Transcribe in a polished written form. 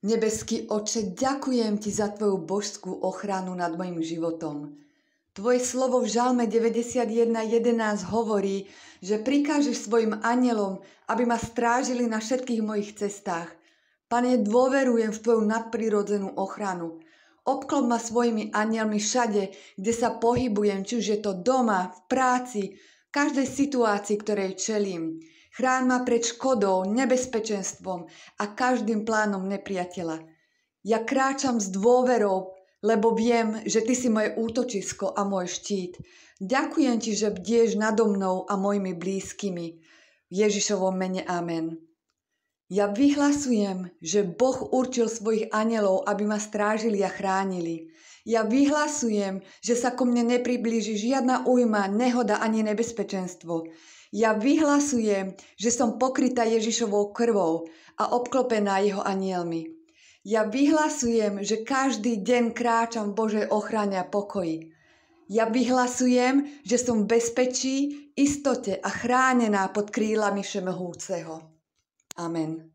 Nebeský Oče, ďakujem Ti za Tvoju božskú ochranu nad mojim životom. Tvoje slovo v Žalme 91.11 hovorí, že prikážeš svojim anjelom, aby ma strážili na všetkých mojich cestách. Pane, dôverujem v Tvoju nadprirodzenú ochranu. Obklop ma svojimi anjelmi všade, kde sa pohybujem, či už je to doma, v práci, v každej situácii, ktorej čelím. Chráň ma pred škodou, nebezpečenstvom a každým plánom nepriateľa. Ja kráčam s dôverou, lebo viem, že Ty si moje útočisko a môj štít. Ďakujem Ti, že bdieš nado mnou a mojimi blízkymi. V Ježišovom mene amen. Ja vyhlasujem, že Boh určil svojich anjelov, aby ma strážili a chránili. Ja vyhlasujem, že sa ku mne nepriblíži žiadna újma, nehoda ani nebezpečenstvo. Ja vyhlasujem, že som pokrytá Ježišovou krvou a obklopená jeho anjelmi. Ja vyhlasujem, že každý deň kráčam v Božej ochrane a pokoji. Ja vyhlasujem, že som v bezpečí, istote a chránená pod krílami Všemohúceho. Amen.